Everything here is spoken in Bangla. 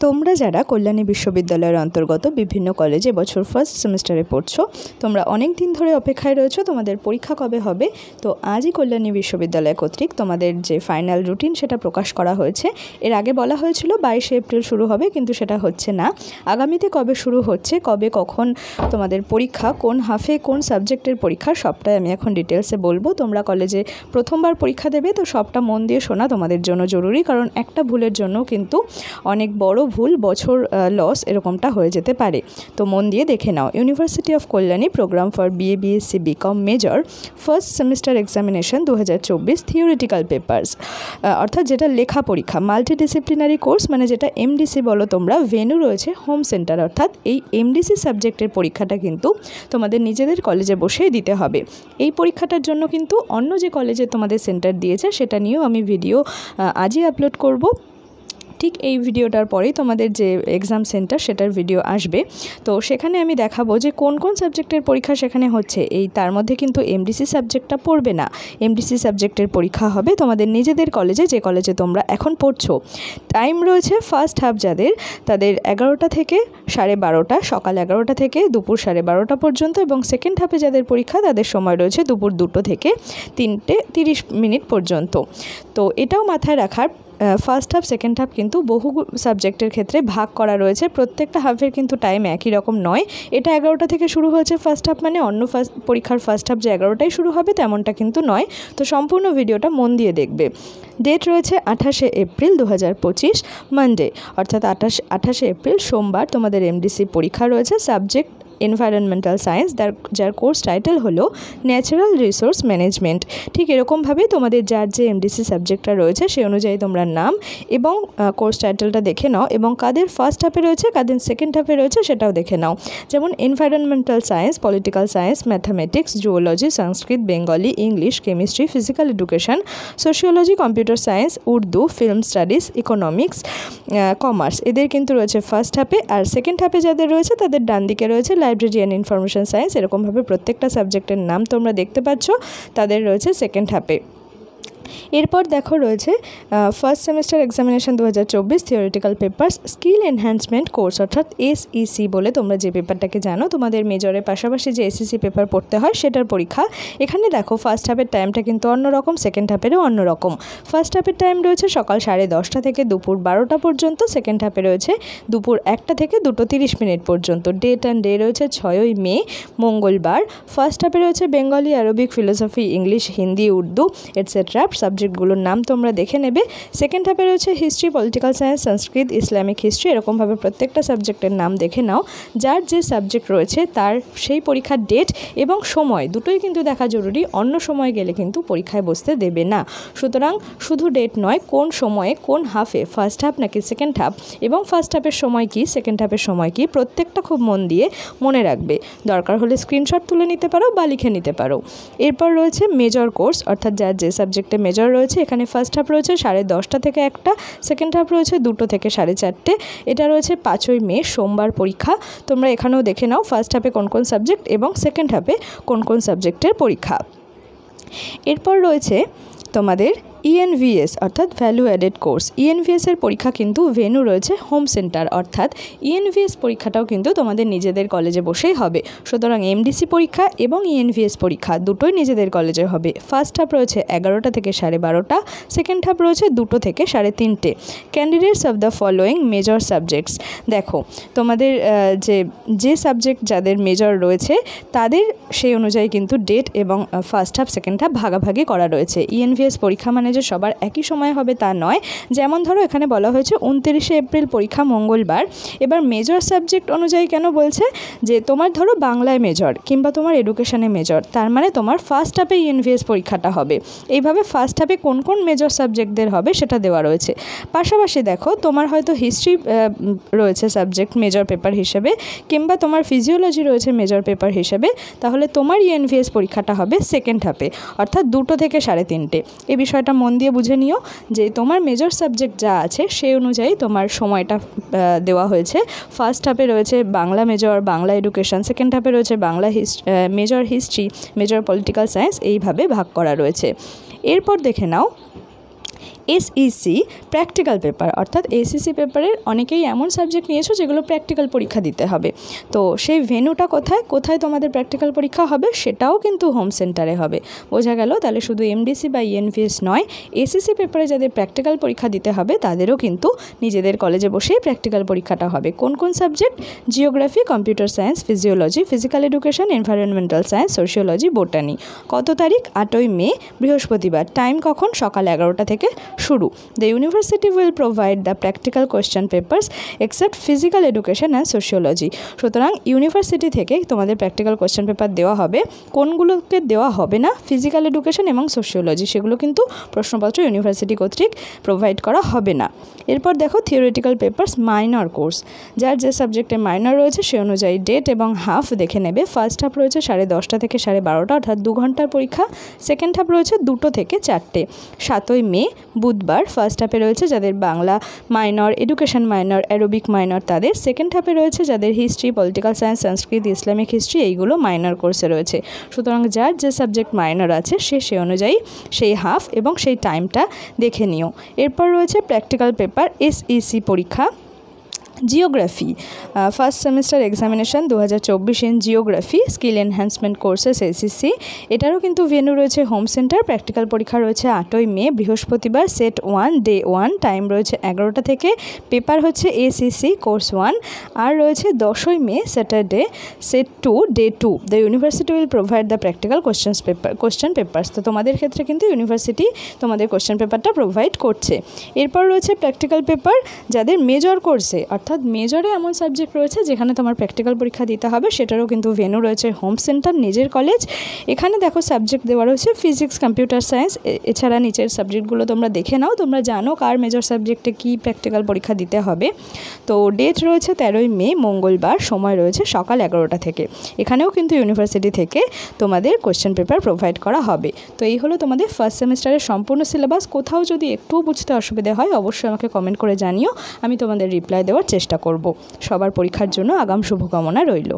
তোমরা যারা কল্যাণী বিশ্ববিদ্যালয়ের অন্তর্গত বিভিন্ন কলেজে বছর ফার্স্ট সেমিস্টারে পড়ছো, তোমরা অনেক দিন ধরে অপেক্ষায় রয়েছো তোমাদের পরীক্ষা কবে হবে। তো আজই কল্যাণী বিশ্ববিদ্যালয় কর্তৃক তোমাদের যে ফাইনাল রুটিন সেটা প্রকাশ করা হয়েছে। এর আগে বলা হয়েছিল 22 এপ্রিল শুরু হবে, কিন্তু সেটা হচ্ছে না। আগামীতে কবে শুরু হচ্ছে, কবে কখন তোমাদের পরীক্ষা, কোন হাফে কোন সাবজেক্টের পরীক্ষা, সবটাই আমি এখন ডিটেলসে বলবো। তোমরা কলেজে প্রথমবার পরীক্ষা দেবে, তো সবটা মন দিয়ে শোনা তোমাদের জন্য জরুরি, কারণ একটা ভুলের জন্য কিন্তু অনেক বড় ভুল, বছর লস এরকমটা হয়ে যেতে পারে। তো মন দিয়ে দেখে নাও। University of Kalyani program for BA BSc BCom major first semester examination 2024 theoretical papers, অর্থাৎ যেটা লেখা পরীক্ষা, মাল্টিডিসিপ্লিনারি কোর্স, মানে যেটা এমডিসি বলো তোমরা। ভেন্যু রয়েছে হোম সেন্টার, অর্থাৎ এই এমডিসি সাবজেক্টের পরীক্ষাটা কিন্তু তোমাদের নিজেদের কলেজে বসেই দিতে হবে। এই পরীক্ষাটার জন্য কিন্তু অন্য যে কলেজে তোমাদের সেন্টার দিয়েছে সেটা নিয়েও আমি ভিডিও আজই আপলোড করব। ঠিক এই ভিডিওটার পরেই তোমাদের যে এক্সাম সেন্টার সেটার ভিডিও আসবে। তো সেখানে আমি দেখাবো যে কোন কোন সাবজেক্টের পরীক্ষা সেখানে হচ্ছে। তার মধ্যে কিন্তু এমডিসি সাবজেক্টটা পড়বে না। এমডিসি সাবজেক্টের পরীক্ষা হবে তোমাদের নিজেদের কলেজে, যে কলেজে তোমরা এখন পড়ছো। টাইম রয়েছে ফার্স্ট হাফ যাদের, তাদের 11টা থেকে 12:30, সকাল 11টা থেকে দুপুর 12:30 পর্যন্ত, এবং সেকেন্ড হাফে যাদের পরীক্ষা তাদের সময় রয়েছে দুপুর 2টো থেকে 3:30 পর্যন্ত। তো এটাও মাথায় রাখার, ফার্স্ট হাফ সেকেন্ড হাফ কিন্তু বহু সাবজেক্টের ক্ষেত্রে ভাগ করা রয়েছে। প্রত্যেকটা হাফের কিন্তু টাইম একই রকম নয়। এটা 11টা থেকে শুরু হয়েছে ফার্স্ট হাফ, মানে অন্য পরীক্ষার ফার্স্ট হাফ যে 11টায় শুরু হবে তেমনটা কিন্তু নয়। তো সম্পূর্ণ ভিডিওটা মন দিয়ে দেখবে। ডেট রয়েছে 28 এপ্রিল 2025 মানডে, অর্থাৎ 28 এপ্রিল সোমবার তোমাদের এমডিসি পরীক্ষা রয়েছে। সাবজেক্ট এনভায়রনমেন্টাল সায়েন্স, যার কোর্স টাইটেল হলো ন্যাচারাল রিসোর্স ম্যানেজমেন্ট। ঠিক এরকমভাবেই তোমাদের যার যে এমডিসি সাবজেক্টটা রয়েছে সেই অনুযায়ী তোমরা নাম এবং কোর্স টাইটেলটা দেখে নাও, এবং কাদের ফার্স্ট হাফে রয়েছে কাদের সেকেন্ড হাফে রয়েছে সেটাও দেখে নাও। যেমন environmental science, political science, mathematics, zoology, Sanskrit, Bengali, English, chemistry, physical education, sociology, computer science, Urdu, film studies, economics, commerce, এদের কিন্তু রয়েছে ফার্স্ট হাফে। আর সেকেন্ড হাফে যাদের রয়েছে তাদের ডান দিকে রয়েছে লাইব্রেরি অ্যান্ড ইনফরমেশন সায়েন্স। এরকমভাবে প্রত্যেকটা সাবজেক্টের নাম তোমরা দেখতে পাচ্ছ, তাদের রয়েছে সেকেন্ড হাফে। এরপর দেখো রয়েছে first semester examination 2024 theoretical papers skill enhancement course, অর্থাৎ এসইসি বলে তোমরা যে পেপারটাকে জানো। তোমাদের মেজরের পাশাপাশি যে এসইসি পেপার পড়তে হয় সেটার পরীক্ষা। এখানে দেখো ফার্স্ট হাফের টাইমটা কিন্তু অন্যরকম, সেকেন্ড হাফেরও অন্যরকম। ফার্স্ট হাফের টাইম রয়েছে সকাল 10:30 থেকে দুপুর 12টা পর্যন্ত, সেকেন্ড হাফে রয়েছে দুপুর 1টা থেকে 2:30 পর্যন্ত। ডেট অ্যান্ড ডে রয়েছে 6ই মে মঙ্গলবার। ফার্স্ট হাফে রয়েছে Bengali, Arabic, philosophy, English, Hindi, Urdu etcetera. সাবজেক্টগুলোর নাম তোমরা দেখে নেবে। সেকেন্ড হাফে রয়েছে history, political science, Sanskrit, Islamic history. এরকমভাবে প্রত্যেকটা সাবজেক্টের নাম দেখে নাও। যার যে সাবজেক্ট রয়েছে তার সেই পরীক্ষার ডেট এবং সময় দুটোই কিন্তু দেখা জরুরি। অন্য সময় গেলে কিন্তু পরীক্ষায় বসতে দেবে না। সুতরাং শুধু ডেট নয়, কোন সময়ে কোন হাফে, ফার্স্ট হাফ নাকি সেকেন্ড হাফ, এবং ফার্স্ট হাফের সময় কি, সেকেন্ড হাফের সময় কি, প্রত্যেকটা খুব মন দিয়ে মনে রাখবে। দরকার হলে স্ক্রিনশট তুলে নিতে পারো বা লিখে নিতে পারো। এরপর রয়েছে মেজর কোর্স, অর্থাৎ যার যে সাবজেক্টে মেজর রয়েছে। এখানে ফার্স্ট হাফ রয়েছে 10:30 থেকে 1টা, সেকেন্ড হাফ রয়েছে 2টো থেকে 4:30। এটা রয়েছে 5ই মে সোমবার পরীক্ষা। তোমরা এখানেও দেখে নাও ফার্স্ট হাফে কোন কোন সাবজেক্ট এবং সেকেন্ড হাফে কোন কোন সাবজেক্টের পরীক্ষা। এরপর রয়েছে তোমাদের ইএনভিএস, অর্থাৎ ভ্যালু অ্যাডেড কোর্স। ইএনভিএসের পরীক্ষা কিন্তু ভেন্যু রয়েছে হোম সেন্টার, অর্থাৎ ইএনভিএস পরীক্ষাটাও কিন্তু তোমাদের নিজেদের কলেজে বসেই হবে। সুতরাং এমডিসি পরীক্ষা এবং ইএনভিএস পরীক্ষা দুটোই নিজেদের কলেজে হবে। ফার্স্ট হাফ রয়েছে 11টা থেকে 12:30, সেকেন্ড হাফ রয়েছে 2টো থেকে 3:30। Candidates of the following major subjects. দেখো তোমাদের যে সাবজেক্ট যাদের মেজর রয়েছে তাদের সেই অনুযায়ী কিন্তু ডেট এবং ফার্স্ট হাফ সেকেন্ড হাফ ভাগাভাগি করা রয়েছে। ইএনভিএস পরীক্ষা মানে যে সবার একই সময় হবে তা নয়। যেমন ধরো এখানে বলা হয়েছে 29 এপ্রিল পরীক্ষা মঙ্গলবার। এবার মেজর সাবজেক্ট অনুযায়ী কেন বলছে, যে তোমার ধরো বাংলায় মেজর কিংবা তোমার এডুকেশনে মেজর, তার মানে তোমার ফার্স্ট হাফে ইএনভিএস পরীক্ষাটা হবে। এইভাবে ফার্স্ট হাফে কোন কোন মেজর সাবজেক্টদের হবে সেটা দেওয়া রয়েছে। পাশাপাশি দেখো তোমার হয়তো হিস্ট্রি রয়েছে সাবজেক্ট মেজর পেপার হিসেবে, কিংবা তোমার ফিজিওলজি রয়েছে মেজর পেপার হিসেবে, তাহলে তোমার ইএনভিএস পরীক্ষাটা হবে সেকেন্ড হাফে, অর্থাৎ 2টো থেকে 3:30। এই বিষয়টা মন দিয়ে বুঝে নিও যে তোমার মেজর সাবজেক্ট যা আছে সেই অনুযায়ী তোমার সময়টা দেওয়া হয়েছে। ফার্স্ট হাফে রয়েছে Bangla major, Bangla education, second হাফে রয়েছে Bangla major history, major political science, এইভাবে ভাগ করা রয়েছে। এরপর দেখে নাও এসইসি প্র্যাকটিক্যাল পেপার, অর্থাৎ এসইসি পেপারের অনেকেই এমন সাবজেক্ট নিয়েছো যেগুলো প্র্যাকটিক্যাল পরীক্ষা দিতে হবে। তো সেই ভেন্যুটা কোথায় তোমাদের প্র্যাকটিক্যাল পরীক্ষা হবে সেটাও কিন্তু হোম সেন্টারে হবে। বোঝা গেল? তাহলে শুধু এমডিসি বা ইএনভিএস নয়, এসইসি পেপারে যাদের প্র্যাকটিক্যাল পরীক্ষা দিতে হবে তাদেরও কিন্তু নিজেদের কলেজে বসেই প্র্যাকটিক্যাল পরীক্ষাটা হবে। কোন কোন subject? Geography, computer science, physiology, physical education, environmental science, sociology, botany. কত তারিখ? 8ই মে, বৃহস্পতিবার। টাইম কখন? সকাল 11টা থেকে শুরু। The university will provide the practical question papers except physical education and sociology. সুতরাং ইউনিভার্সিটি থেকে তোমাদের প্র্যাকটিক্যাল কোয়েশ্চেন পেপার দেওয়া হবে। কোনগুলোকে দেওয়া হবে না? ফিজিক্যাল এডুকেশন এবং সোশিওলজি, সেগুলো কিন্তু প্রশ্নপত্র ইউনিভার্সিটি কর্তৃক প্রোভাইড করা হবে না। এরপর দেখো থিওরিটিক্যাল পেপার্স মাইনর কোর্স, যার যে সাবজেক্টে মাইনর রয়েছে সে অনুযায়ী ডেট এবং হাফ দেখে নেবে। ফার্স্ট হাফ রয়েছে 10:30 থেকে 12:30, অর্থাৎ 2 ঘন্টার পরীক্ষা। সেকেন্ড হাফ রয়েছে 2টো থেকে 4টে। 7ই মে বুধবার ফার্স্ট হাফে রয়েছে যাদের Bangla minor, education minor, aerobic minor তাদের। সেকেন্ড হাফে রয়েছে যাদের history, political science, Sanskrit, Islamic history, এইগুলো মাইনর কোর্সে রয়েছে। সুতরাং যার যে সাবজেক্ট মাইনর আছে সে অনুযায়ী সেই হাফ এবং সেই টাইমটা দেখে নিও। এরপর রয়েছে প্র্যাকটিক্যাল পেপার এসইসি পরীক্ষা। Geography first semester examination 2024 in geography skill enhancement courses SEC. এটারও কিন্তু ভেন্যু রয়েছে হোম সেন্টার। প্র্যাকটিক্যাল পরীক্ষা রয়েছে 8ই মে, বৃহস্পতিবার। সেট 1 ডে 1, টাইম রয়েছে 11টা থেকে। পেপার হচ্ছে এসইসি কোর্স 1। আর রয়েছে 10ই May Saturday, set 2 day 2। The university will provide the practical question papers. তো তোমাদের ক্ষেত্রে কিন্তু ইউনিভার্সিটি তোমাদের কোয়েশ্চেন পেপারটা প্রোভাইড করছে। এরপর রয়েছে প্র্যাকটিক্যাল পেপার যাদের মেজর কোর্সে, অর্থাৎ মেজরে এমন সাবজেক্ট রয়েছে যেখানে তোমার প্র্যাকটিক্যাল পরীক্ষা দিতে হবে, সেটারও কিন্তু ভেন্যু রয়েছে হোম সেন্টার, নিজের কলেজ। এখানে দেখো সাবজেক্ট দেওয়া রয়েছে ফিজিক্স, কম্পিউটার সায়েন্স। এছাড়া নিচের সাবজেক্টগুলো তোমরা দেখে নাও, তোমরা জানো কার মেজর সাবজেক্টে কী প্র্যাকটিক্যাল পরীক্ষা দিতে হবে। তো ডেট রয়েছে 13ই মে, মঙ্গলবার। সময় রয়েছে সকাল 11টা থেকে। এখানেও কিন্তু ইউনিভার্সিটি থেকে তোমাদের কোয়েশ্চেন পেপার প্রোভাইড করা হবে। তো এই হলো তোমাদের ফার্স্ট সেমিস্টারের সম্পূর্ণ সিলেবাস। কোথাও যদি একটু বুঝতে অসুবিধা হয় অবশ্যই আমাকে কমেন্ট করে জানিও, আমি তোমাদের রিপ্লাই দেওয়ার চেষ্টা করব। সবার পরীক্ষার জন্য আগাম শুভকামনা রইল।